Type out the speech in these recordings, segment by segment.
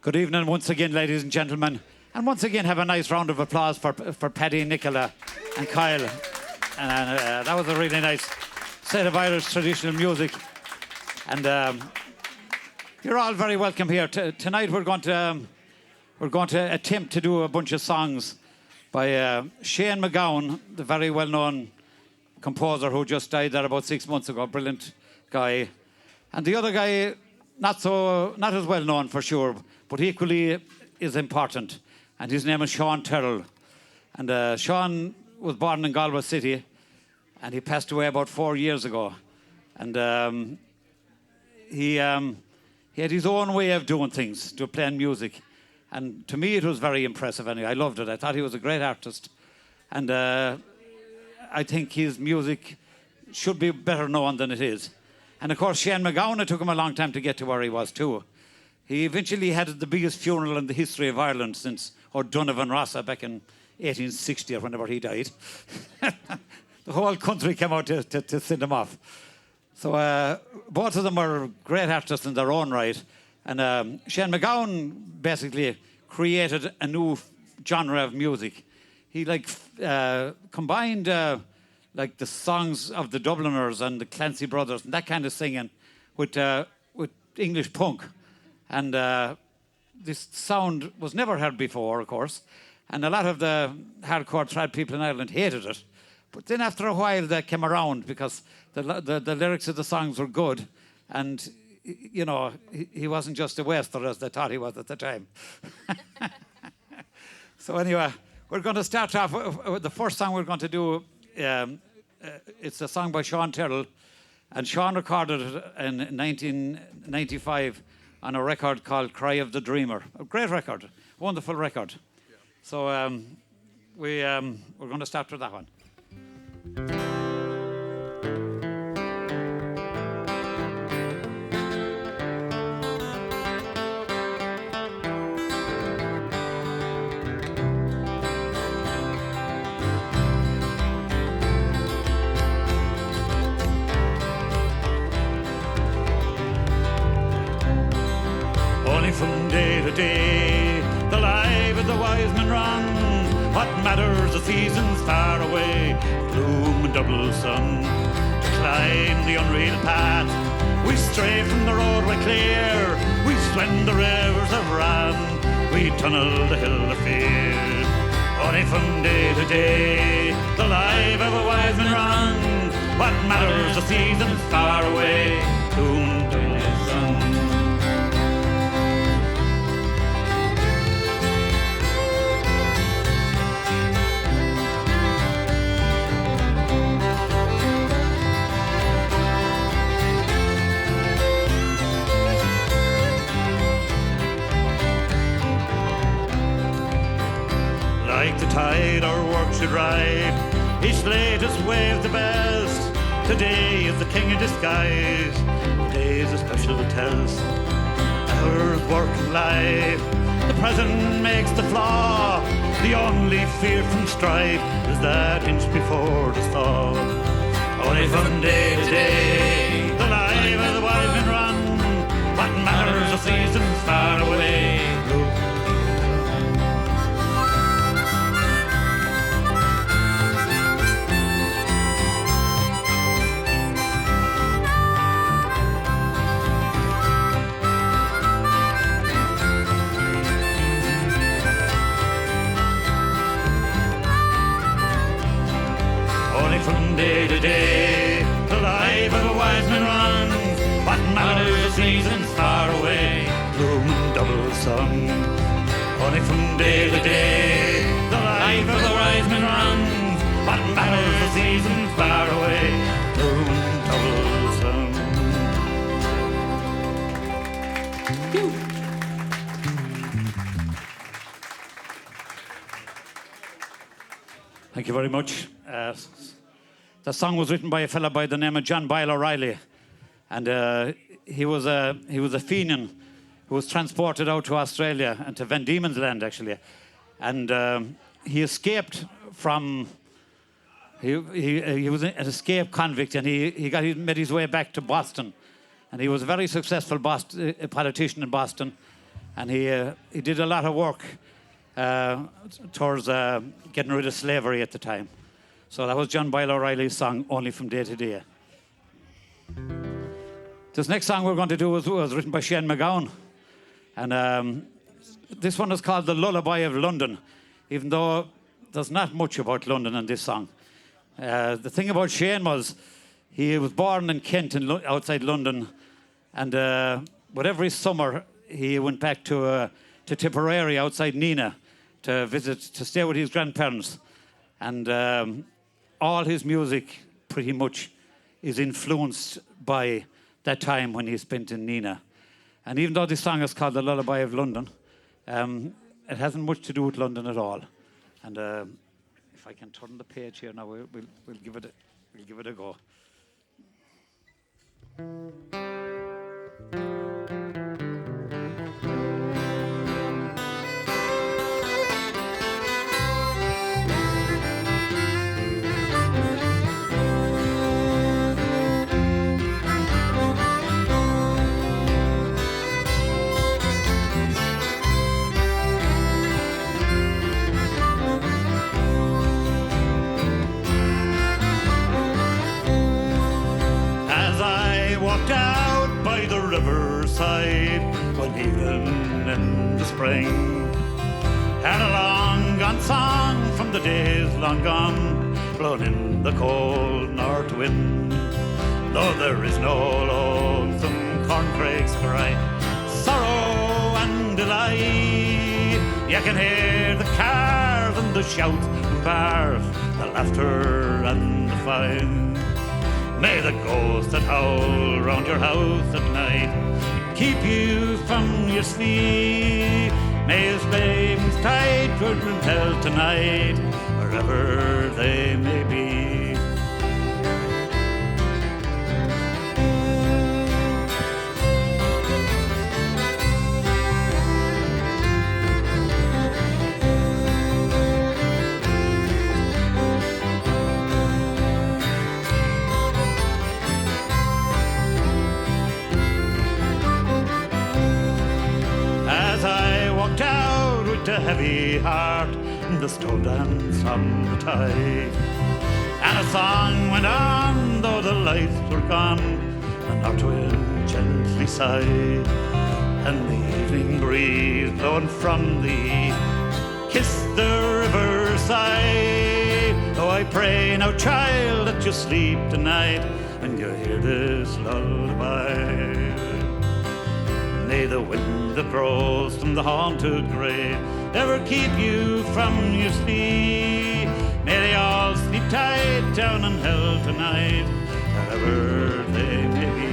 Good evening once again, ladies and gentlemen. And once again, have a nice round of applause for Paddy, Nicola and Kyle. And that was a really nice set of Irish traditional music. And you're all very welcome here. Tonight we're going to attempt to do a bunch of songs by Shane MacGowan, the very well-known composer who just died there about 6 months ago. Brilliant guy. And the other guy, not as well known for sure, but equally is important. And his name is Tyrell. And Sean was born in Galway City, and he passed away about 4 years ago. And he had his own way of doing things, to playing music. And to me, it was very impressive anyway. I loved it. I thought he was a great artist. And I think his music should be better known than it is. And of course, Shane MacGowan, it took him a long time to get to where he was too. He eventually had the biggest funeral in the history of Ireland since O'Donovan Rossa back in 1860 or whenever he died. The whole country came out to send him off. So both of them were great artists in their own right. And Shane MacGowan basically created a new genre of music. He combined like the songs of the Dubliners and the Clancy Brothers and that kind of singing with English punk. And this sound was never heard before, of course. And a lot of the hardcore trad people in Ireland hated it. But then after a while they came around because the lyrics of the songs were good. And, you know, he wasn't just a waster as they thought he was at the time. So anyway, we're going to start off with the first song we're going to do. It's a song by Tyrell. And Sean recorded it in 1995 on a record called Cry of the Dreamer. A great record, wonderful record. Yeah. So we're going to start with that one. From day to day, the life of the wise men run. What matters the seasons far away, gloom and double sun. To climb the unreal path, we stray from the roadway clear. We swim the rivers of Ran, we tunnel the hill of fear. Only from day to day, the life of a wise man run. What matters the seasons far away, gloom and double sun. Like the tide our work should ride, each latest wave the best. Today is the king in disguise, today is a special test. Hours work and life, the present makes the flaw. The only fear from strife is that inch before the thaw. Only from day to day, the life of the wise men run. What matters the seasons far away. From day to day, the life of a wise man runs. What matters the seasons far away, gloom and double sun. Only from day to day, the life of a wise man runs. What matters the seasons far away, gloom and double sun. Thank you very much. The song was written by a fellow by the name of John Boyle O'Reilly, and he was a Fenian who was transported out to Australia and to Van Diemen's Land actually, and he escaped from. He was an escaped convict, and he made his way back to Boston, and he was a very successful politician in Boston, and he did a lot of work towards getting rid of slavery at the time. So that was John Boyle O'Reilly's song, Only from Day to Day. This next song we're going to do was written by Shane MacGowan. And this one is called The Lullaby of London, even though there's not much about London in this song. The thing about Shane was he was born in Kent, outside London, and but every summer he went back to Tipperary outside Nina to stay with his grandparents. And all his music pretty much is influenced by that time when he spent in Nina. And even though this song is called The Lullaby of London, it hasn't much to do with London at all. And if I can turn the page here now, we'll give it a go. One evening in the spring, and a long gone song from the days long gone, blown in the cold north wind. Though there is no lonesome corncrakes cry, sorrow and delight, you can hear the cars and the shouts and bars, the laughter and the fight. May the ghosts that howl round your house at night keep you from your sleep. May his flames tide would repel tonight, wherever they may be. A heavy heart, the stone dance on the tide, and a song went on though the lights were gone, and north wind gently sighed, and the evening breeze blowing from the east kissed the riverside. Oh, I pray now, child, that you sleep tonight and you hear this lullaby. May the wind that blows from the haunted grave ever keep you from your sleep. May they all sleep tight down in hell tonight, wherever they may be.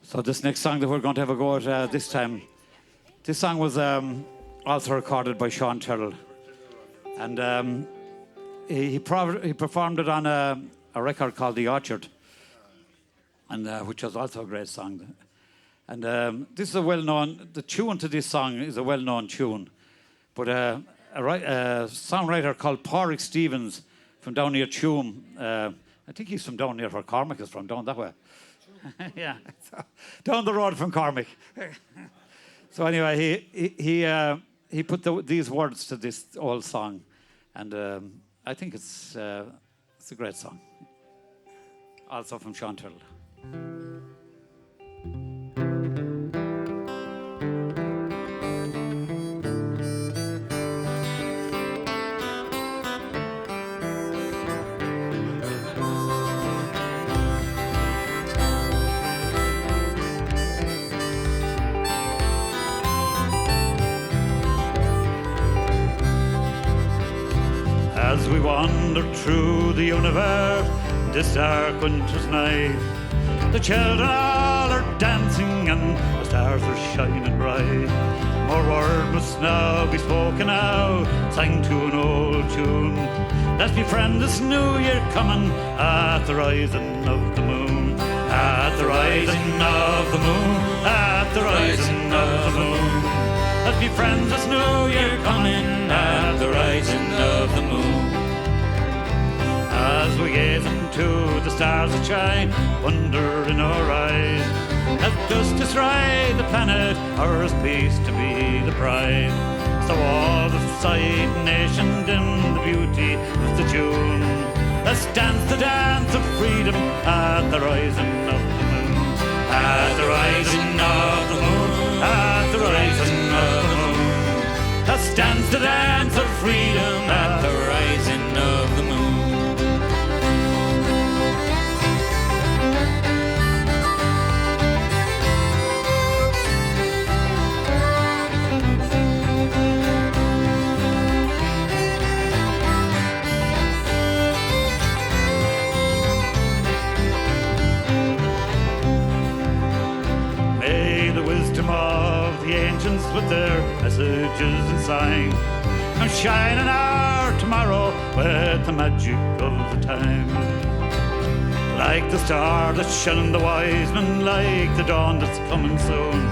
So this next song that we're going to have a go at this time, this song was also recorded by Sean Tyrell. And he performed it on a record called The Orchard, and which was also a great song. And this is the tune to this song is a well-known tune. But a songwriter called Pádraig Stevens from down near Tuam, I think he's from down near where Cormac is from, down that way. Yeah, so, down the road from Cormac. So anyway, he put these words to this old song, and I think it's a great song. Also from Sean Tyrell. As we wander through the universe, this dark winter's night, the children all are dancing and the stars are shining bright. More word must now be spoken out, sang to an old tune. Let's be friends this new year coming at the rising of the moon. At the rising of the moon, at the rising of the moon. Let's be friends this new year coming at the rising of the moon. As we gaze into the stars that shine, wonder in our eyes, let justice ride the planet, ours peace to be the prize. So all the society nations in the beauty of the June, let's dance the dance of freedom at the rising of the moon. At the rising of the moon, at the rising of the moon. Let's dance the dance of freedom at the rising of the moon. Of the ancients with their messages and signs, and shine in our tomorrow with the magic of the time. Like the star that's shining the wise men, like the dawn that's coming soon,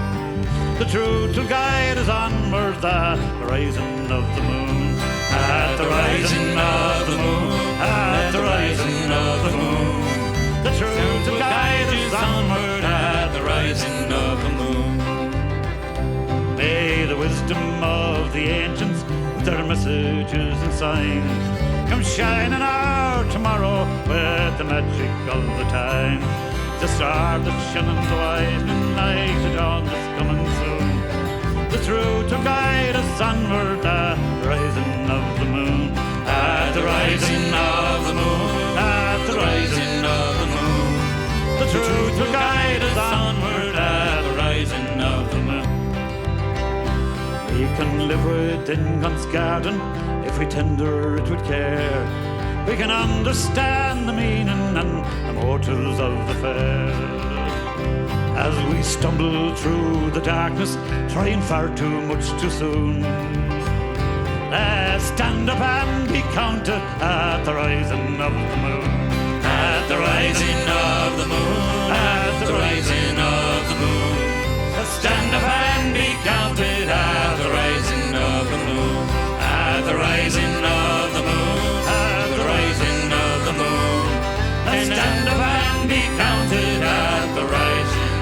the truth will guide us onwards at the rising of the moon. At the rising of the moon, at the rising of the moon. The truth will guide us onward at the rising of the moon. May the wisdom of the ancients with their messages and signs come shine in our tomorrow with the magic of the time. The star that's shining the wise men, like the dawn that's coming soon. The truth will guide us onward at the rising of the moon. At the rising of the moon, at the rising of the moon. The truth will guide us onward at the rising of the moon. We can live within God's garden if we tender it with care. We can understand the meaning and the motives of the fair. As we stumble through the darkness, trying far too much too soon, let's stand up and be counted at the rising of the moon. At the rising of the moon, at the rising of the moon. Let's stand up and be counted at the rising of the moon. At the rising of the moon, at the rising of the moon. Let's stand up and be counted at the rising.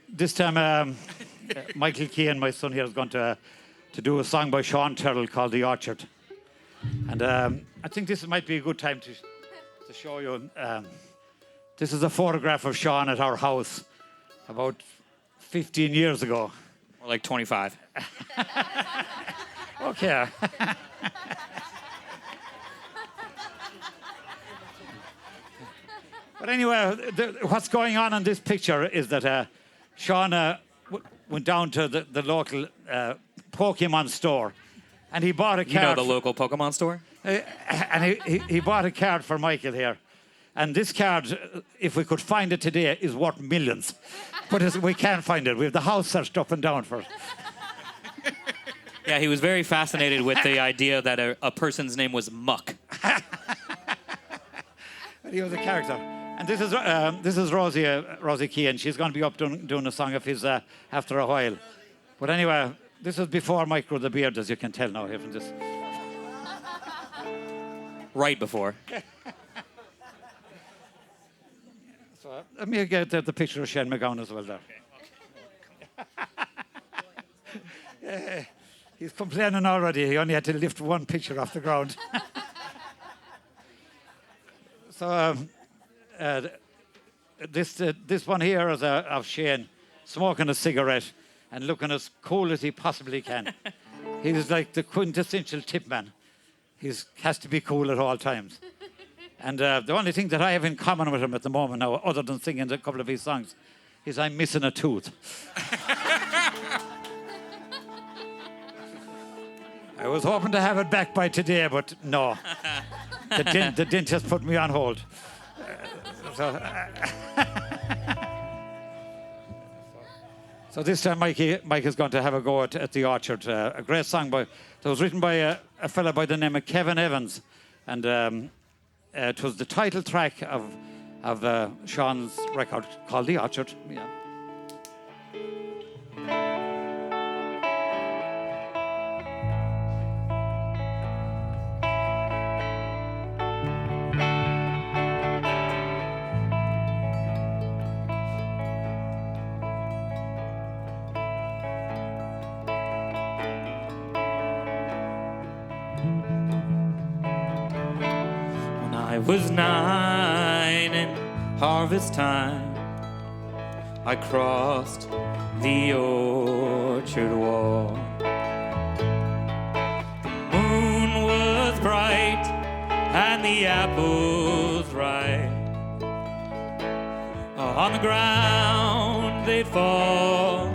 This time, Michael Keehan, my son here, is going to do a song by Tyrell called The Orchard. And I think this might be a good time to show you. This is a photograph of Sean at our house about 15 years ago. Or like 25. Okay. But anyway, what's going on in this picture is that Sean went down to the local Pokemon store, and he bought a card. You know the local Pokemon store? And he bought a card for Michael here. And this card, if we could find it today, is worth millions. But we can't find it. We have the house searched up and down for it. Yeah, he was very fascinated with the idea that a person's name was Muck. He was a character. And this is Rosie Keehan. She's going to be up doing a song of his after a while. But anyway, this is before Mike grew the beard, as you can tell now here from this. Right before. So let me get the picture of Shane MacGowan as well there. He's complaining already. He only had to lift one picture off the ground. So this one here is of Shane smoking a cigarette and looking as cool as he possibly can. He's like the quintessential tip man. He has to be cool at all times. And the only thing that I have in common with him at the moment now, other than singing a couple of his songs, is I'm missing a tooth. I was hoping to have it back by today, but no. The dentist put me on hold. So this time Mike is going to have a go at The Orchard. A great song that was written by a fella by the name of Kevin Evans. And it was the title track of Sean's record called The Orchard. Yeah. I was 9 in harvest time. I crossed the orchard wall. The moon was bright and the apples ripe. On the ground they'd fall.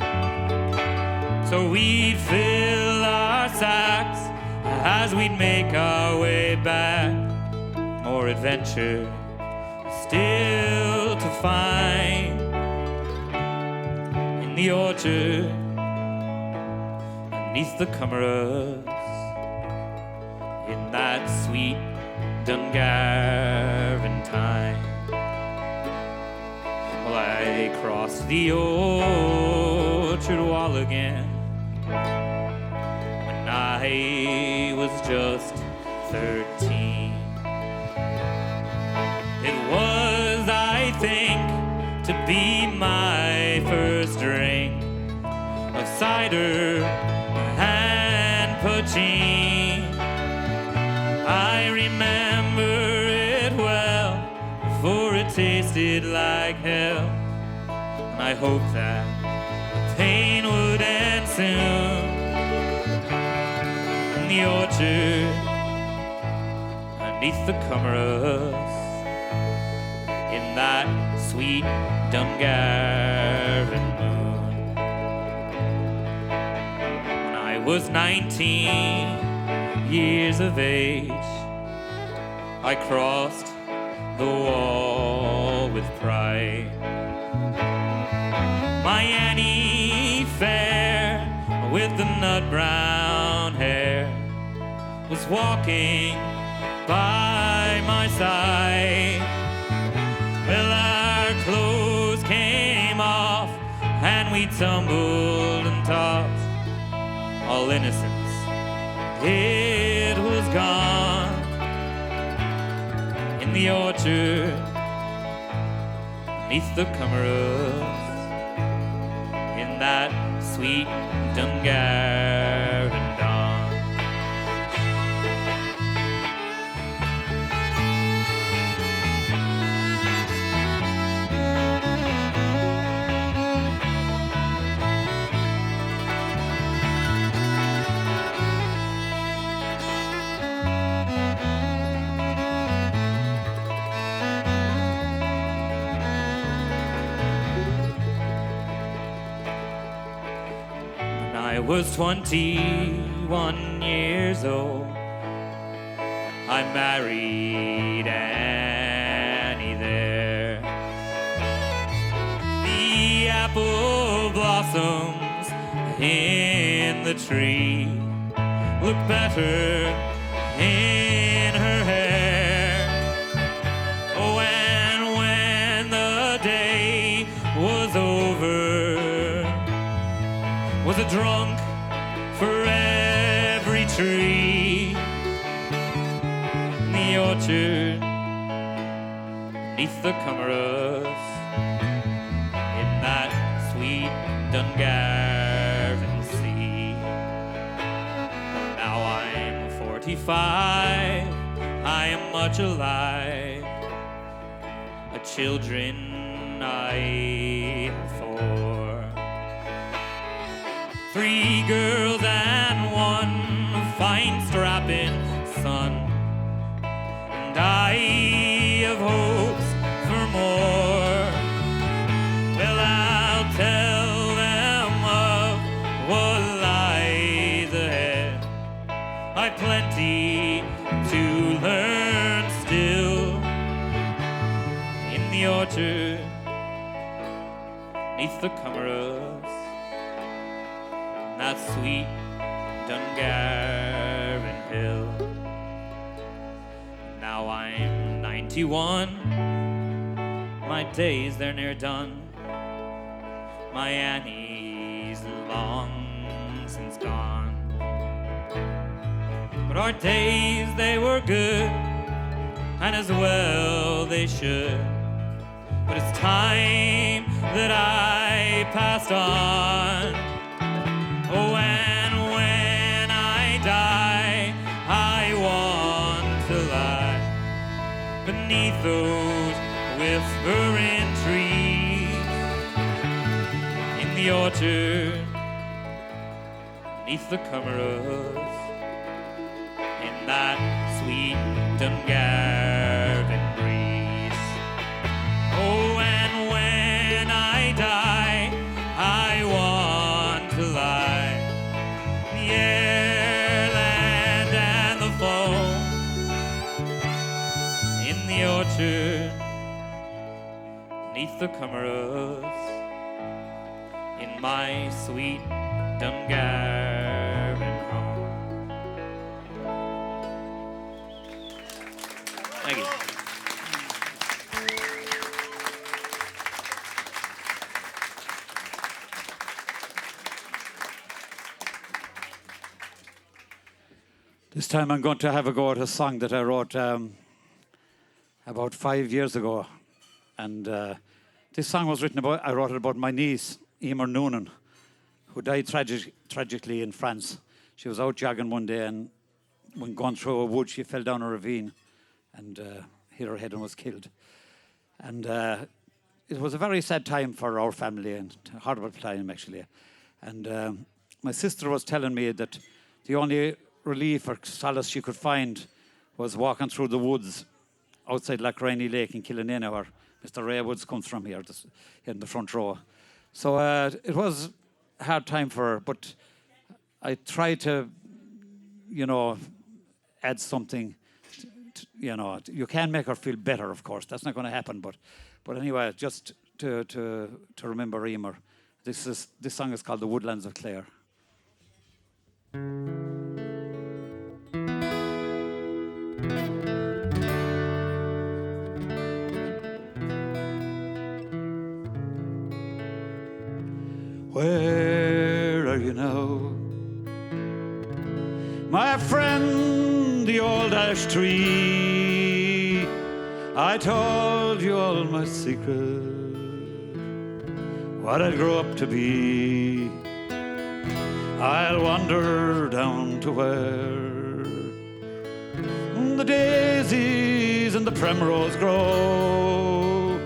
So we'd fill our sacks as we'd make our way back. More adventure still to find in the orchard beneath the cameras in that sweet Dungarvan time. Well, I crossed the orchard wall again when I was just 13. It was, I think, to be my first drink of cider and poaching. I remember it well, for it tasted like hell. And I hope that the pain would end soon in the orchard beneath the cameras. In that sweet Dungarvan moon. When I was 19 years of age, I crossed the wall with pride. My Annie fair, with the nut brown hair, was walking by my side. Well, our clothes came off and we tumbled and tossed. All innocence, it was gone in the orchard beneath the cameras in that sweet Dungarvan dawn. I was 21 years old. I married Annie there. The apple blossoms in the tree look better in her hair. Oh, and when the day was over, was a drunk for every tree in the orchard beneath the cameras in that sweet Dungarvan sea. Now I'm 45, I am much alive, a children I have 4. 3 girls and 1 fine strapping son, and I easy to learn still. In the orchard, neath the cameras, that sweet Dungarvan hill. Now I'm 91, my days they're near done. My Annie's long since gone. But our days, they were good, and as well they should. But it's time that I passed on. Oh, and when I die, I want to lie beneath those whispering trees in the orchard, beneath the cameras, in that sweet Dungarvan breeze. Oh, and when I die, I want to lie in the airland and the foam, in the orchard, beneath the cameras, in my sweet Dungarvan home. Thank you. This time I'm going to have a go at a song that I wrote about 5 years ago. And this song was I wrote it about my niece, Emer Noonan, who died tragically in France. She was out jogging one day, and when going through a wood, she fell down a ravine and hit her head and was killed. And it was a very sad time for our family, and a horrible time, actually. And my sister was telling me that the only relief or solace she could find was walking through the woods outside Lochraney Lake in Killanena, where Mr. Ray Woods comes from here in the front row. So it was a hard time for her, but I tried to, add something. You can make her feel better, of course. That's not going to happen, but anyway, just to remember Emer. This song is called "The Woodlands of Clare." Where are you now, my friend, the old ash tree? I told you all my secrets, what I'd grow up to be. I'll wander down to where the daisies and the primrose grow.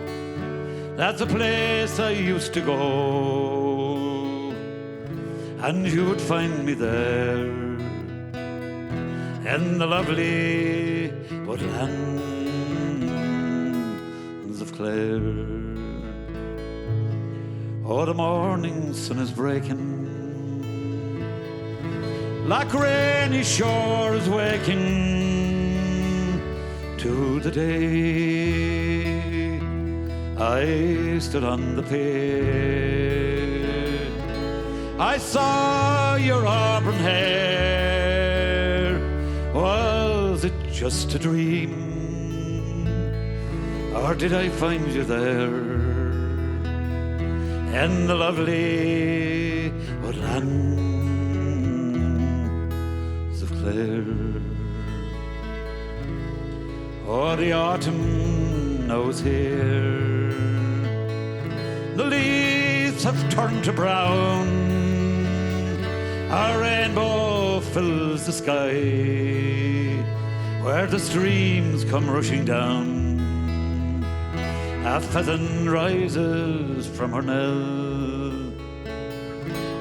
That's a place I used to go, and you would find me there in the lovely woodlands of Clare. Oh, the morning sun is breaking, Lochraney shore is waking to the day I stood on the pier. I saw your auburn hair. Was it just a dream, or did I find you there in the lovely woodlands of Clare? Oh, the autumn now is here, the leaves have turned to brown, a rainbow fills the sky where the streams come rushing down. A pheasant rises from her knell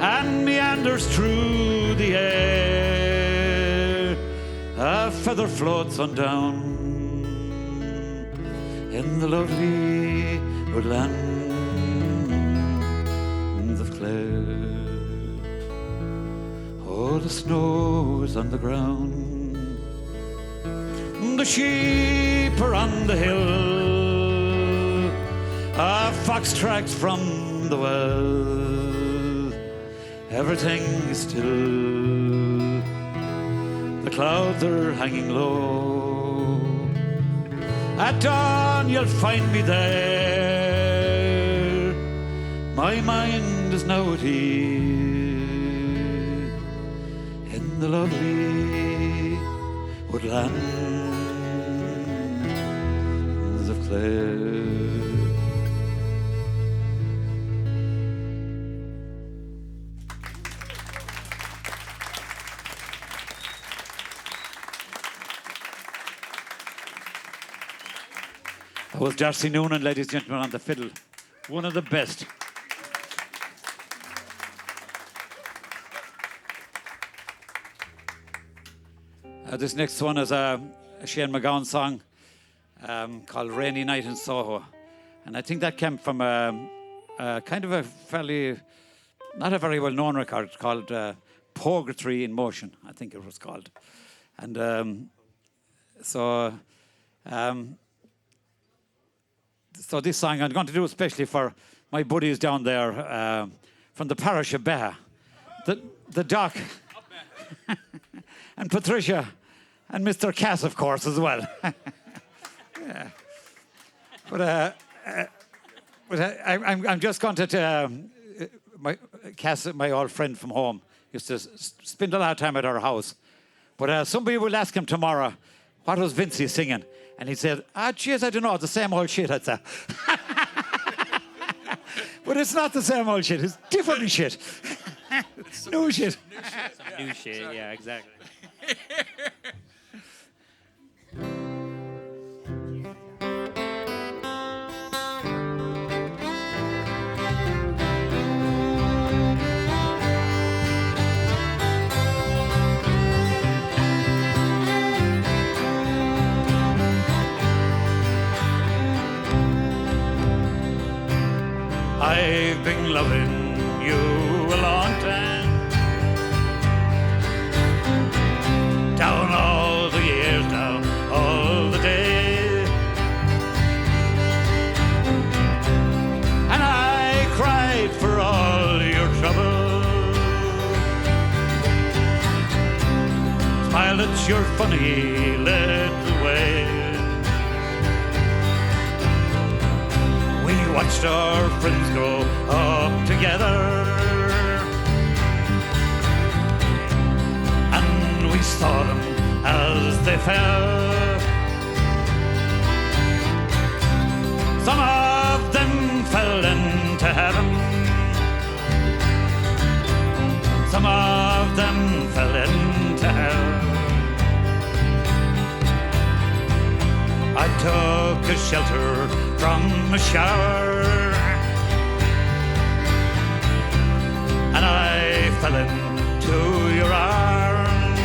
and meanders through the air. A feather floats on down in the lovely woodlands of Clare. Oh, the snow is on the ground the sheep are on the hill, a fox tracks from the well. Everything is still, the clouds are hanging low. At dawn you'll find me there, my mind is now at ease, in the lovely woodlands of Clare. That was Darcy Noonan, ladies and gentlemen, on the fiddle. One of the best. This next one is a Shane MacGowan song called Rainy Night in Soho. And I think that came from a kind of a fairly, not a very well-known record called Purgatory in Motion, I think it was called. And so this song I'm going to do especially for my buddies down there from the parish of Beha, the Doc, and Patricia, and Mr. Cass, of course, as well. Yeah. But I'm just going to my Cass, my old friend from home, used to spend a lot of time at our house. But somebody will ask him tomorrow, what was Vincey singing? And he said, geez, I don't know, the same old shit, I'd say. But it's not the same old shit, it's different shit. New shit. New shit, yeah, exactly. I've been loving you a long time, down all the years, down all the days, and I cried for all your trouble, smiled at your funny little ways. We watched our friends grow up together, and we saw them as they fell. Some of them fell into heaven, some of them fell into hell. I took a shelter from a shower, and I fell into your arms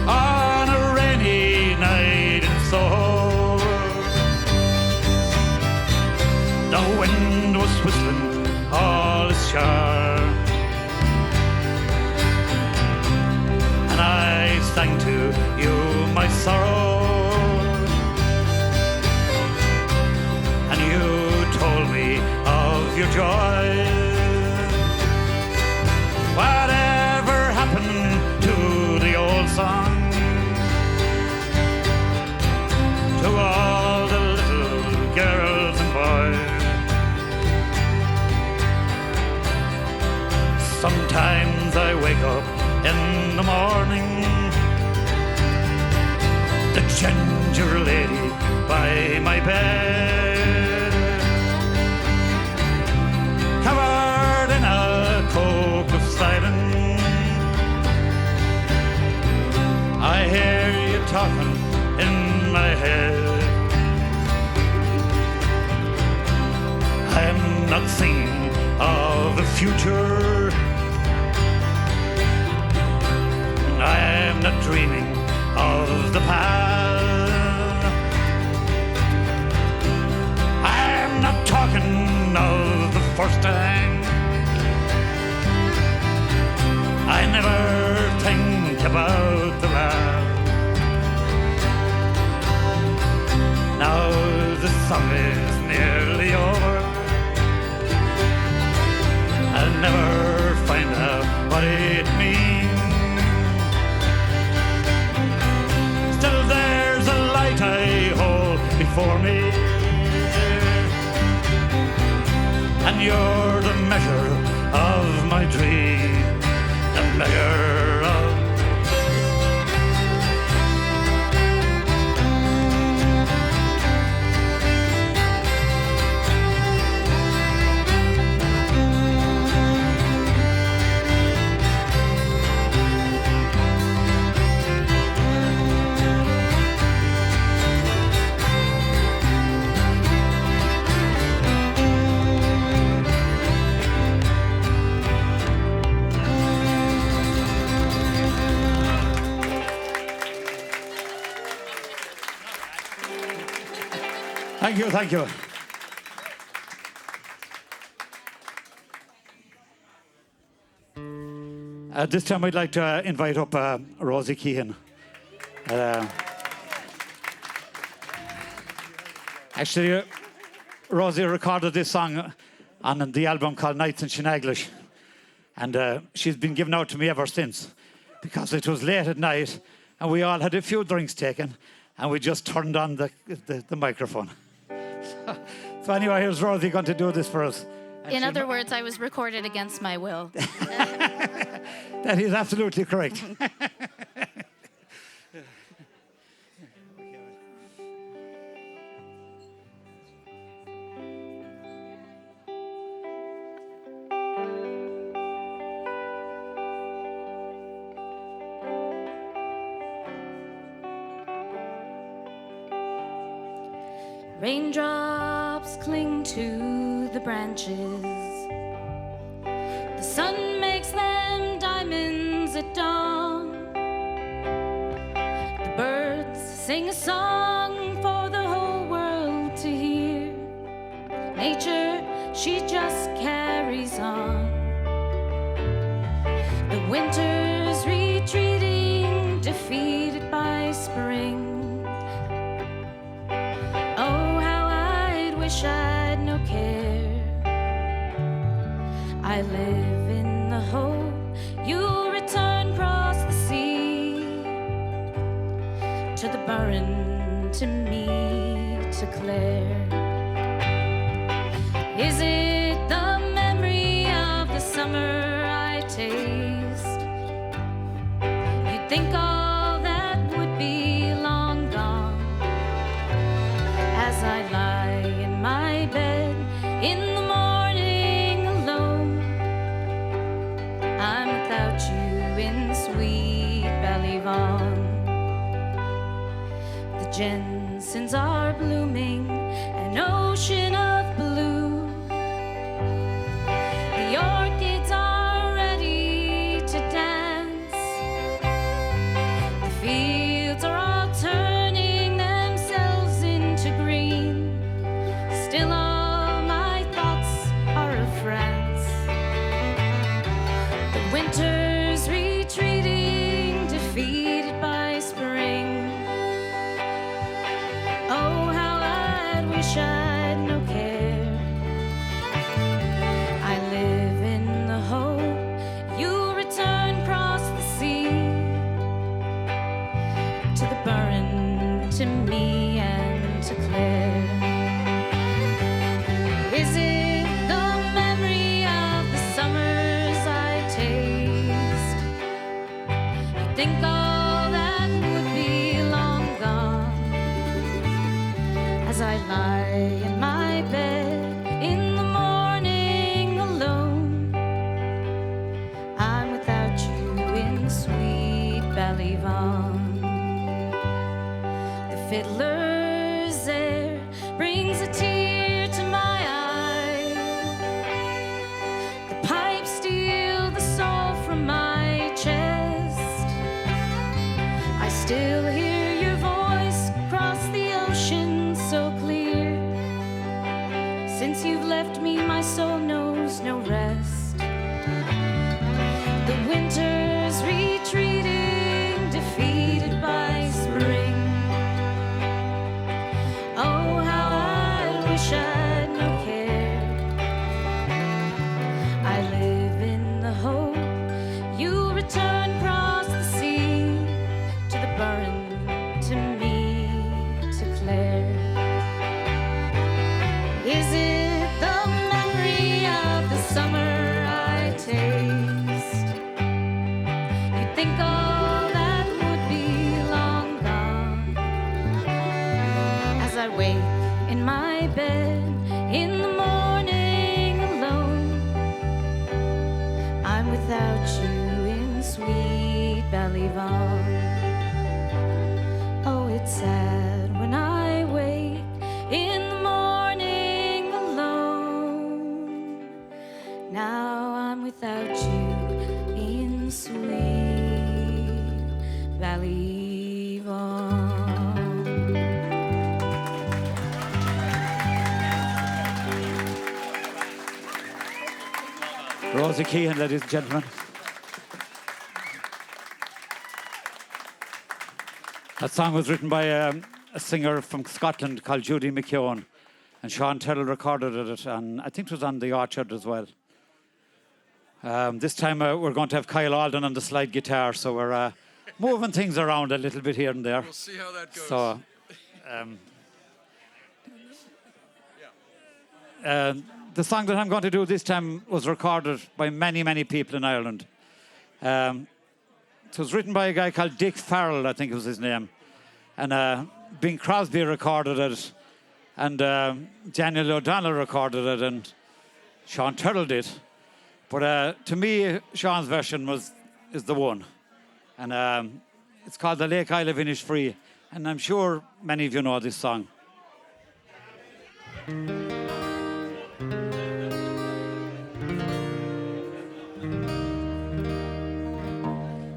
on a rainy night in Soho. The wind was whistling all its charm, and I sang to you my sorrow, and you told me of your joy. Whatever happened to the old song, to all the little girls and boys? Sometimes I wake up in the morning, the ginger lady by my bed, covered in a cloak of silence. I hear you talking in my head. I'm not thinking of the future, I'm not dreaming of the past. I'm not talking of the first time. I never think about the last. song is nearly over. I'll never find out what it means. Still there's a light I hold before me, and you're the measure of my dream, the measure of Thank you, thank you. This time I'd like to invite up Rosie Keehan. Actually, Rosie recorded this song on the album called Nights in Shenanglish. And she's been given out to me ever since, because it was late at night and we all had a few drinks taken and we just turned on the microphone. So anyway, here's Rosie going to do this for us. In other words, I was recorded against my will. That is absolutely correct. Raindrops cling to the branches. The sun makes them diamonds at dawn. The birds sing a song for the whole world to hear. Nature, she just carries on. The winter's retreating, defeated by spring. Wish I'd no care. I live in the hope you'll return across the sea to the Burren, to me, to Claire. Is it the memory of the summer I taste? You'd think all that would be long gone as I lie my bed in the morning alone. I'm without you in sweet Ballyvaughan. The Jensens are blooming, an ocean of blue. The orchids are ready to dance. The fields are all turning themselves into green. Still all my thoughts are of France. The winter's retreating, defeated by spring. Oh, how I'd wish I'd no care. I live in the hope you'll return across the sea to the Burren, to me and to Claire. Is it the memory of the summers I taste? You think all that would be long gone as I lie in my bed in the morning alone. I'm without you in sweet Ballyvaughan. The fiddler's air brings a tear to my eye. The pipes steal the soul from my chest. I still hear your voice across the ocean so clear. Since you've left me, my soul knows no rest. The winter's retreating, defeated by spring. think all that would be long gone. As I wake in my bed in the morning alone, I'm without you in sweet Ballyvaughan. Oh, it's sad when I wake in the morning alone. Now I'm without you in sweet Ballyvaughan. Rosie Keehan, ladies and gentlemen. That song was written by a singer from Scotland called Judy MacGowan, and Sean Tyrell recorded it, and I think it was on The Orchard as well. This time we're going to have Kyle Alden on the slide guitar, so we're moving things around a little bit here and there. We'll see how that goes. So, the song that I'm going to do this time was recorded by many, many people in Ireland. It was written by a guy called Dick Farrell, I think was his name. And Bing Crosby recorded it, and Daniel O'Donnell recorded it, and Sean Tyrell did. But to me, Sean's version is the one. And it's called The Lake Isle of Innisfree. And I'm sure many of you know this song.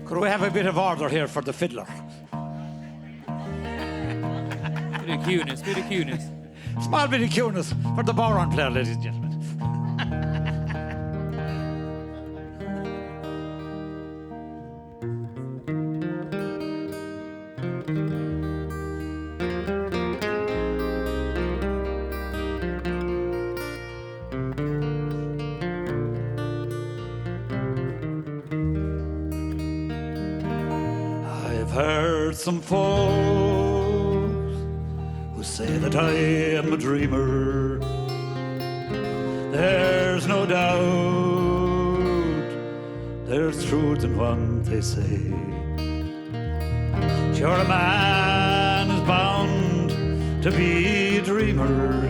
Could we have a bit of order here for the fiddler? Bit of cuteness, bit of cuteness. Small bit of cuteness for the bodhrán player, ladies and gentlemen. I've heard some folks who say that I am a dreamer. There's no doubt there's truth in what they say. Sure, a man is bound to be a dreamer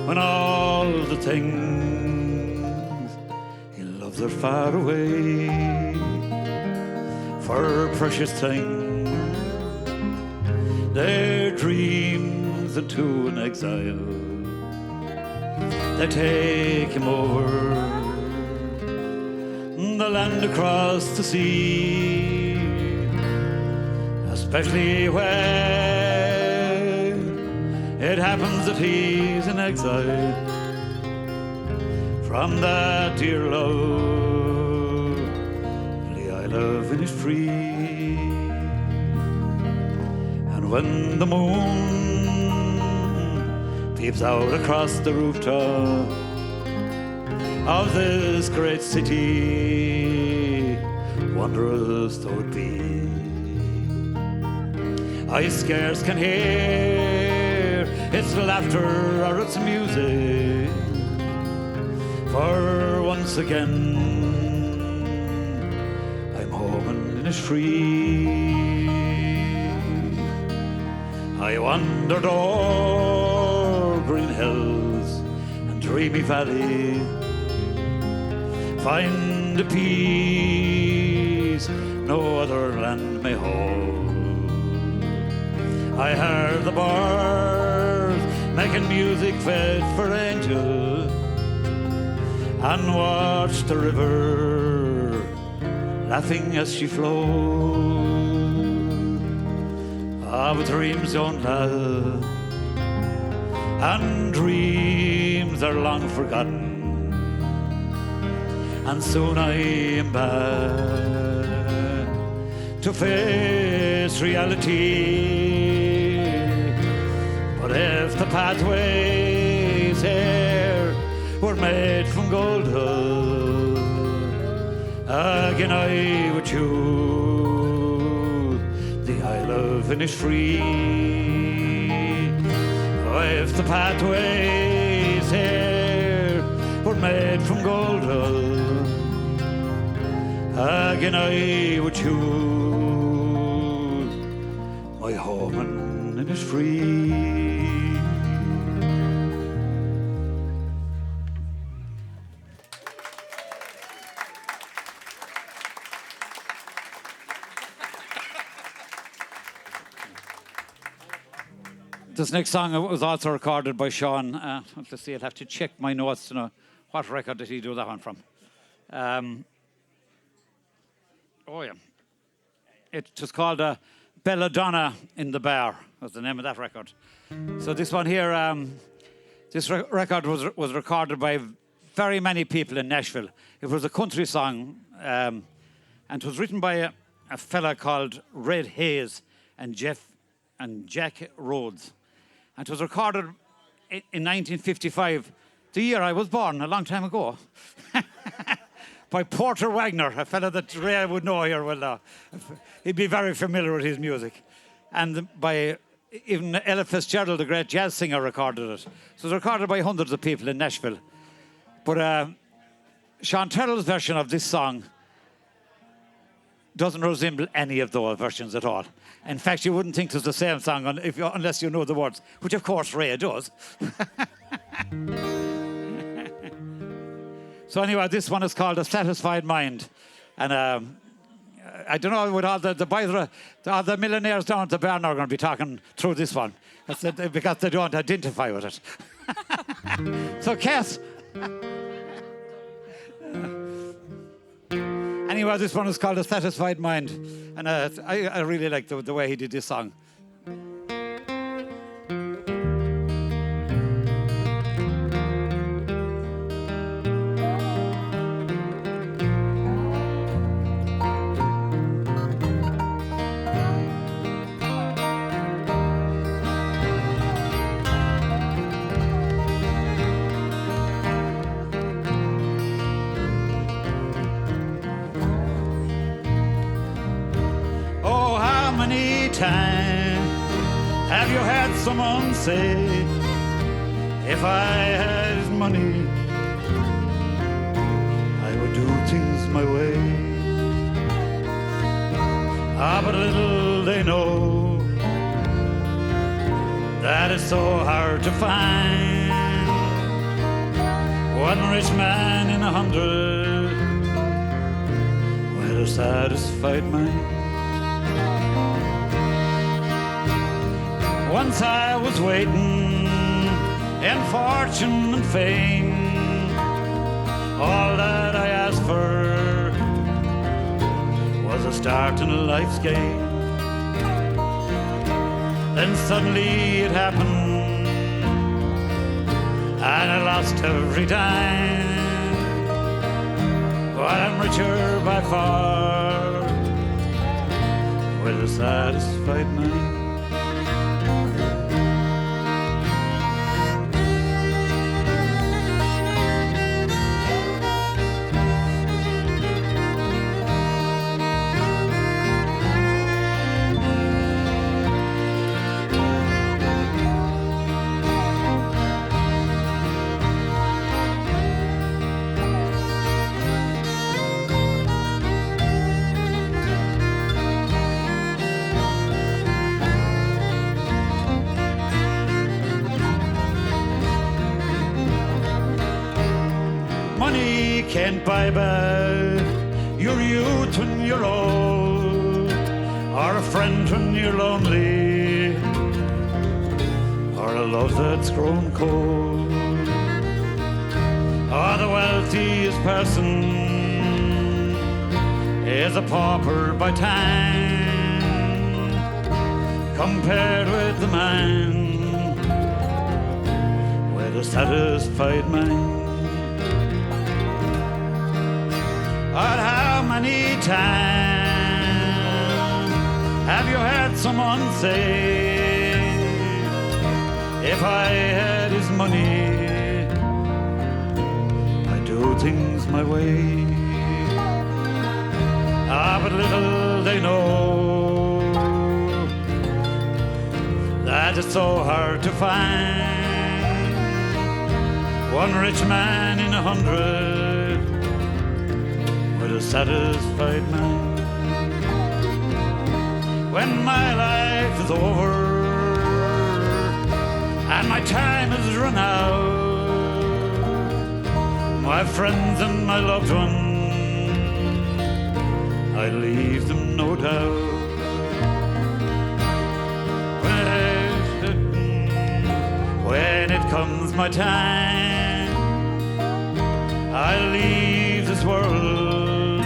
when all the things he loves are far away. For precious things, their dreams into an exile. They take him over the land across the sea, especially when it happens that he's in exile from that dear love, the Isle of Innisfree. And when the moon peeps out across the rooftop of this great city, wondrous though it be, I scarce can hear its laughter or its music, for once again I'm home in Innisfree. I wandered o'er green hills and dreamy valley, find a peace no other land may hold. I heard the birds making music fit for angels, and watched the river laughing as she flowed. Ah, but dreams don't last, and dreams are long forgotten, and soon I am back to face reality. But if the pathways here were made from gold, again I would choose the Isle of Innisfree. Oh, if the pathways here were made from gold, again I would choose my home and it is free. This next song was also recorded by Sean. Let's see, I'll have to check my notes to know what record did he do that one from. Oh, yeah. It was called Belladonna in the Bar, was the name of that record. So this one here, this record was recorded by very many people in Nashville. It was a country song, and it was written by a fella called Red Hayes and Jack Rhodes. And it was recorded in 1955, the year I was born, a long time ago, by Porter Wagner, a fella that Ray would know here well. He'd be very familiar with his music. And by even Ella Fitzgerald, the great jazz singer, recorded it. So it was recorded by hundreds of people in Nashville. But Sean Tyrell's version of this song doesn't resemble any of those versions at all. In fact, you wouldn't think it was the same song unless you know the words, which of course Ray does. So anyway, this one is called A Satisfied Mind. And I don't know, with all the boys, all the millionaires down at the bar are going to be talking through this one because they don't identify with it. So, Cass. Anyway, this one is called A Satisfied Mind. And I really like the way he did this song. Have you heard someone say, if I had his money, I would do things my way? But little they know that it's so hard to find one rich man in 100 with a satisfied mind. Once I was waiting in fortune and fame. All that I asked for was a start in a life's game. Then suddenly it happened, and I lost every dime. But I'm richer by far with a satisfied mind. Money can't buy back your youth when you're old, or a friend when you're lonely, or a love that's grown cold. Or the wealthiest person is a pauper by time, compared with the man with a satisfied mind. But how many times have you heard someone say, if I had his money, I'd do things my way? But little they know that it's so hard to find one rich man in 100 with a satisfied mind. When my life is over and my time is run out, my friends and my loved ones, I leave them no doubt. When it comes my time, I leave this world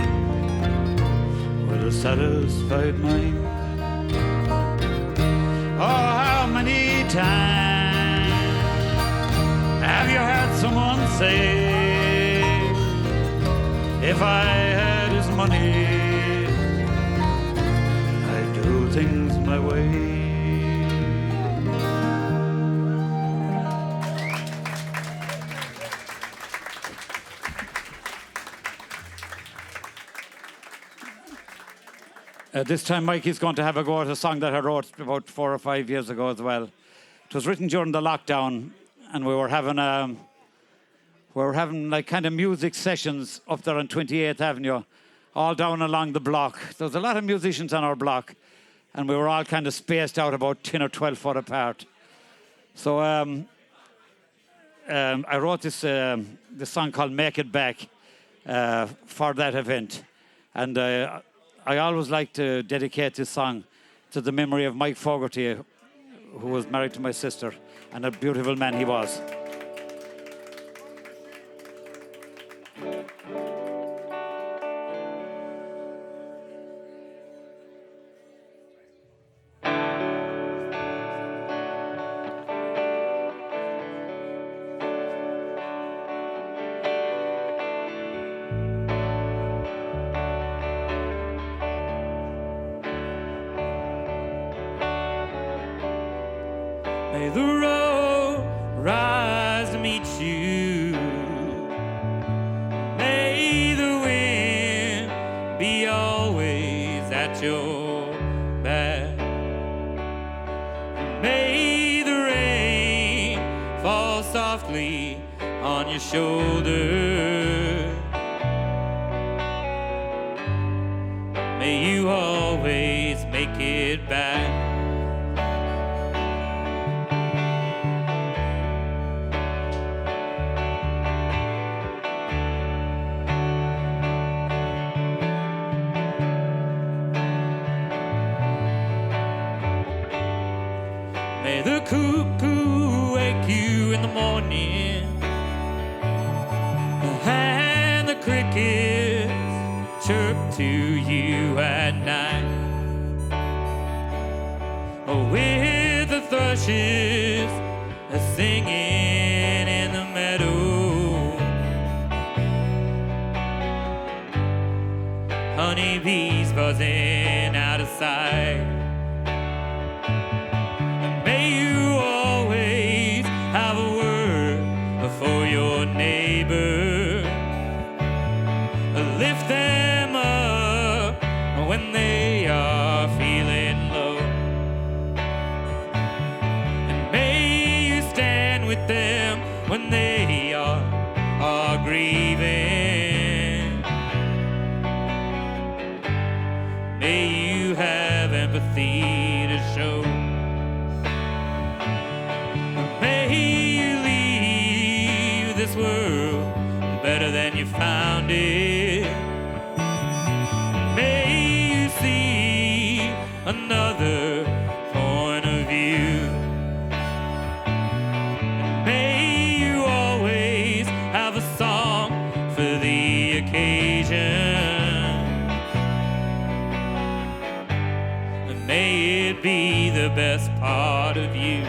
with a satisfied mind. Oh, how many times have you heard someone say, if I had his money, I'd do things my way. This time Mikey's going to have a go at a song that I wrote about 4 or 5 years ago as well. It was written during the lockdown, and we were having like kind of music sessions up there on 28th Avenue, all down along the block. There was a lot of musicians on our block, and we were all kind of spaced out about 10 or 12 foot apart. So I wrote this song called Make It Back for that event. And I always like to dedicate this song to the memory of Mike Fogarty, who was married to my sister, and a beautiful man he was. May the road rise to meet you. May the wind be always at your back. May the rain fall softly on your shoulder. May you always make it back. May the cuckoo wake you in the morning, and the crickets chirp to you at night. With the thrushes singing in the meadow, honeybees buzzing out of sight. Have a word for your neighbor. Lift them up when they are feeling low. And may you stand with them when they are grieving. May you have empathy to show. This world better than you found it. May you see another point of view. And may you always have a song for the occasion. And may it be the best part of you.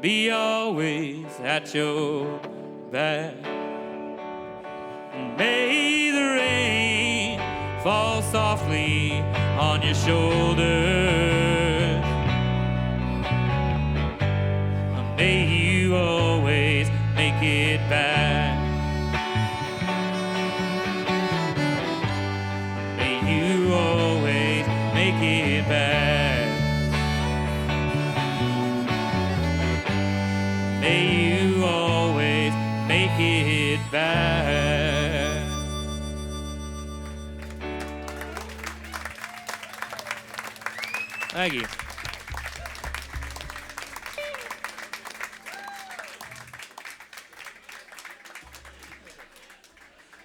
be always at your back. May the rain fall softly on your shoulders. May you always make it back. May you always make it back. May you always make it back. Thank you.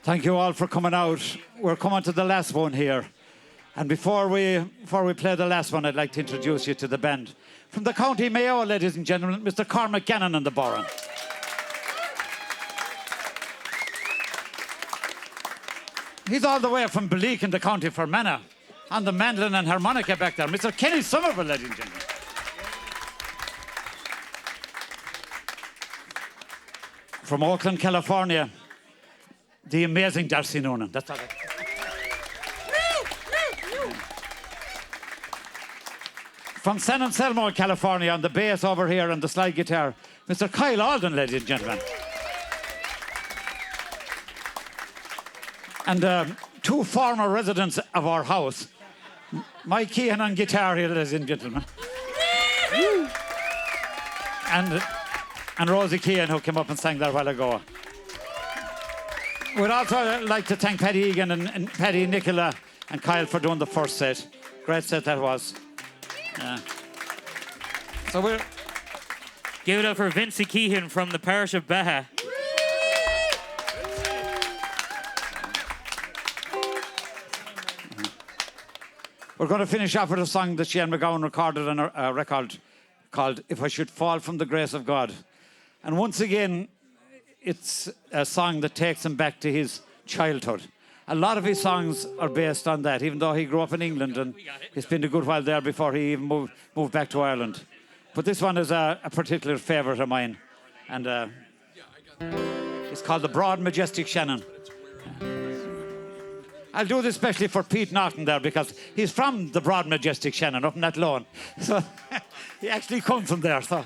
Thank you all for coming out. We're coming to the last one here. And before we play the last one, I'd like to introduce you to the band. From the County Mayo, ladies and gentlemen, Mr. Cormac Gannon and the Boran. He's all the way from Bleak in the County Fermanagh. On the mandolin and harmonica back there, Mr. Kenny Somerville, ladies and gentlemen. From Oakland, California, the amazing Darcy Noonan. That's all. From San Anselmo, California, on the bass over here and the slide guitar, Mr. Kyle Alden, ladies and gentlemen. And two former residents of our house, Mike Keehan on guitar here, ladies and gentlemen. And Rosie Keehan, who came up and sang there a while ago. We'd also like to thank Paddy Egan and Paddy, Nicola and Kyle for doing the first set. Great set that was. Yeah. So we're... Give it up for Vincey Keehan from the parish of Baha. We're going to finish off with a song that Shane MacGowan recorded on a record called If I Should Fall From the Grace of God. And once again, it's a song that takes him back to his childhood. A lot of his songs are based on that, even though he grew up in England and he spent a good while there before he even moved back to Ireland. But this one is a particular favourite of mine. And it's called The Broad Majestic Shannon. I'll do this especially for Pete Norton there because he's from the Broad Majestic Shannon up in that lawn. So he actually comes from there. So.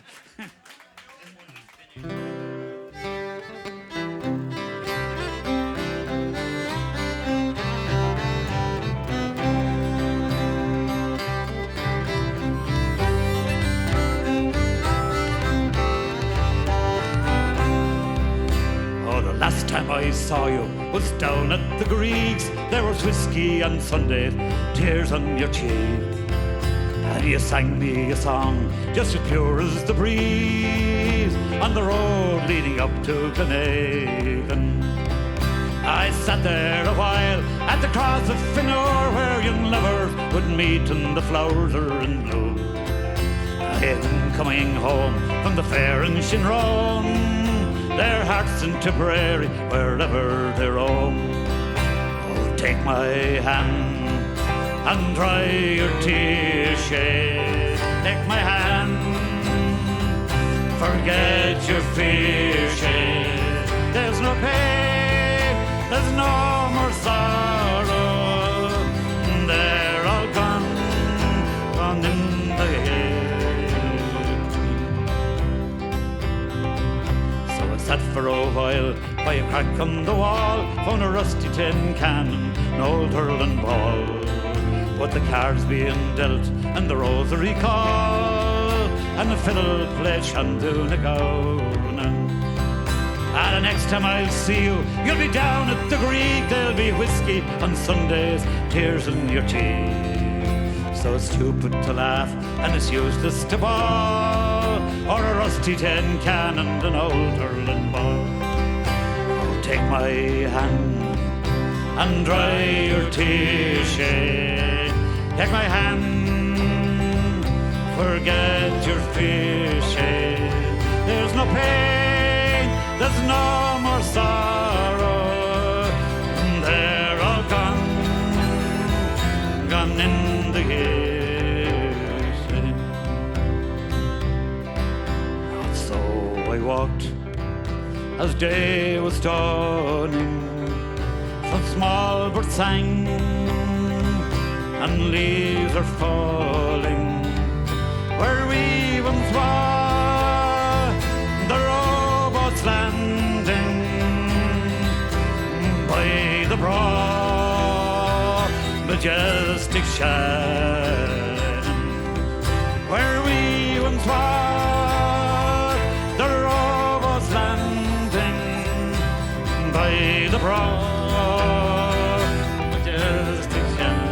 Last time I saw you was down at the Greeks. There was whiskey on Sundays, tears on your cheek. And you sang me a song just as pure as the breeze on the road leading up to Glenavon. I sat there a while at the cross of Finor where young lovers would meet and the flowers are in bloom. I had them coming home from the fair in Shinrone, their hearts in Tipperary, wherever they roam. Oh, take my hand and dry your tears, Shane. Take my hand, forget your fear, Shane. There's no pain, there's no more sorrow. They're all gone in the air. Sat for a while by a crack on the wall, found a rusty tin can, an old hurling ball. But the cards being dealt and the rosary call, and the fiddle played Shandu Nagauna. And the next time I'll see you, you'll be down at the Greek. There'll be whiskey on Sundays, tears in your teeth. So stupid to laugh and it's useless to bawl, or a rusty tin can and an old hurling ball. Oh, take my hand and dry your tears, Shane. Take my hand, forget your fear, Shane. There's no pain, there's no more sorrow. They're all gone in the years. walked as day was dawning. Some small birds sang and leaves are falling. Where we once were, the rowboats landing by the broad majestic Shannon. Where we once were, the rowboats landing by the broad majestic Shannon.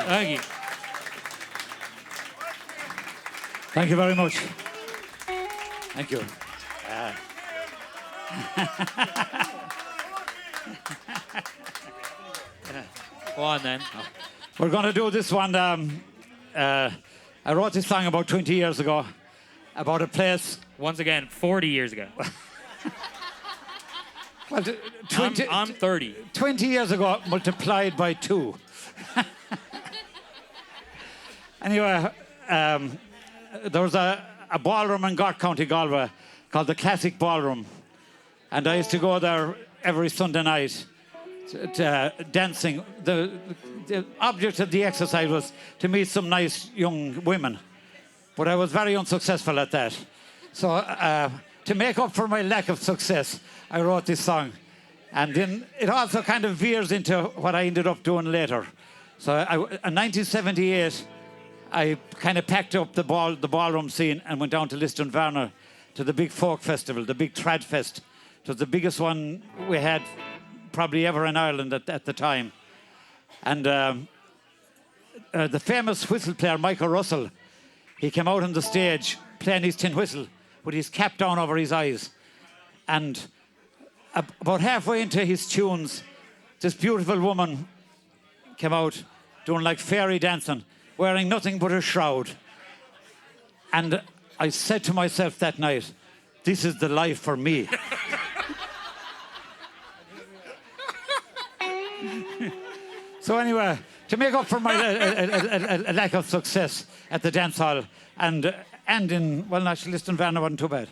Thank you. Thank you very much. Thank you. Go on then. We're going to do this one. I wrote this song about 20 years ago about a place. Once again, 40 years ago. Well, 20, I'm 30. 20 years ago multiplied by 2. Anyway, there was a ballroom in Cork County, Galway, called the Classic Ballroom. And I used to go there every Sunday night dancing. The object of the exercise was to meet some nice young women. But I was very unsuccessful at that. So to make up for my lack of success, I wrote this song. And then it also kind of veers into what I ended up doing later. So in 1978, I kind of packed up the ballroom scene and went down to Listonvarna to the big folk festival, the big Trad Fest. It was the biggest one we had probably ever in Ireland at the time. And the famous whistle player, Michael Russell, he came out on the stage playing his tin whistle with his cap down over his eyes. And about halfway into his tunes, this beautiful woman came out doing like fairy dancing, wearing nothing but a shroud. And I said to myself that night, this is the life for me. So anyway, to make up for my lack of success at the dance hall and in, well, actually, Listonvarna wasn't too bad.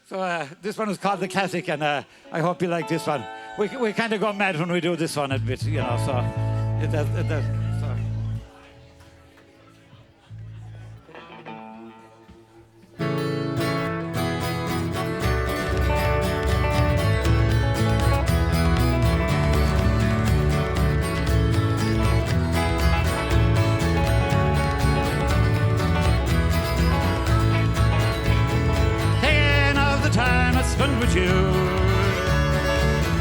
So this one is called The Classic, and I hope you like this one. We kind of go mad when we do this one a bit, you know, so... so. Thinking of the time I spent with you,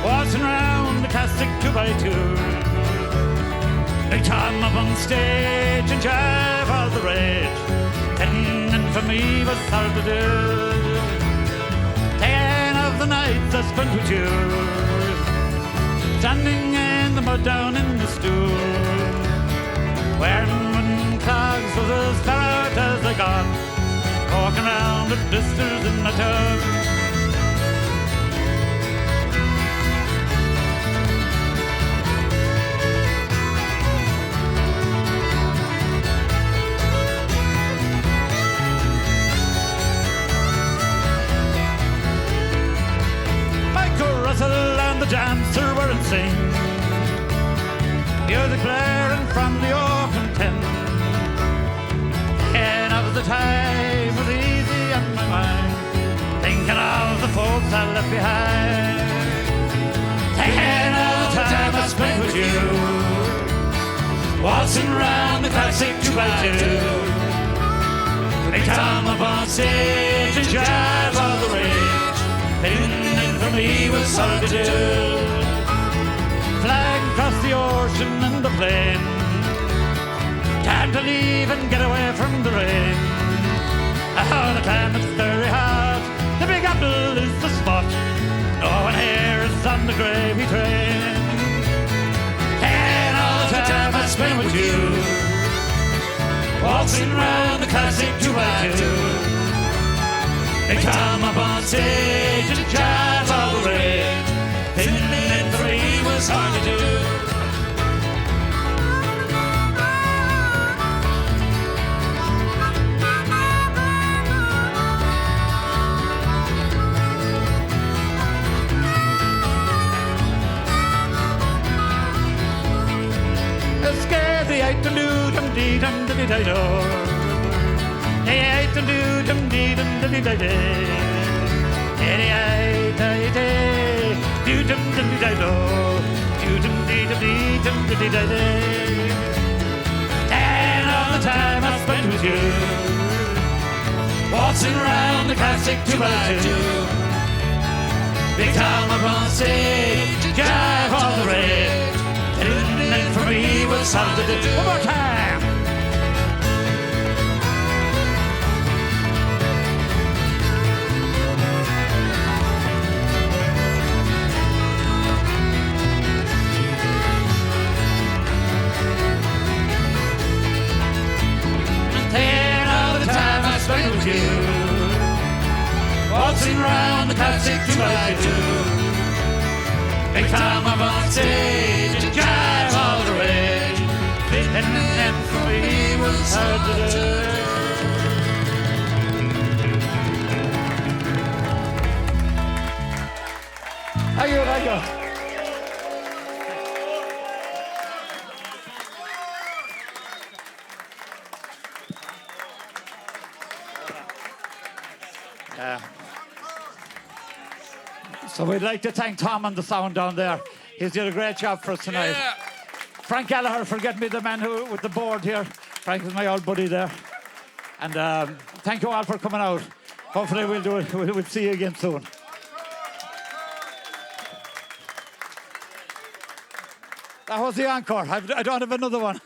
waltzing around the classic 2x2. Big time up on stage and jive all the rage. And for me was hard to do. Thinking of the nights I spent with you, standing in the mud down in the stool, wearing wooden clogs was as far out as I got, walking around with blisters in my toe. And the dancer were in sync, music blaring from the open tent. And of the time was easy on my mind, thinking of the folks I left behind. Thinking of the time I spent with you, waltzing around the classic 2x2. Big time up on stage and jive all the rage. And for me was hard to do. Flying across the ocean and the plain, time to leave and get away from the rain. All the time it's very hard. The Big Apple is the spot. No one here is on the gravy train. And all the time I spend with you, waltzing round the classic 2x2. They come up on stage and jive all the rage. Finland 3 was hard to do. Scare the 8 to do dum dee dum dee dee do. The 8 to do dum dee dum dee dee dee. The 8 do dum dum dee dee do. Do dum dee dum dee dum dee dee dee. And all the time I spent with you, waltzing around the classic 2x2. They come up on stage, jive all the rage. And for me was something to do. One more time. And then all the time I spent with you, waltzing around the classic 2x2. Big time I'm on stage and jive all the rage. And for me was hard to do. Thank you, thank you. So we'd like to thank Tom on the sound down there. He's did a great job for us tonight. Yeah. Frank Gallagher, forget me, the man who with the board here. Frank is my old buddy there. And thank you all for coming out. Hopefully we'll do it. We'll see you again soon. That was the encore. I don't have another one.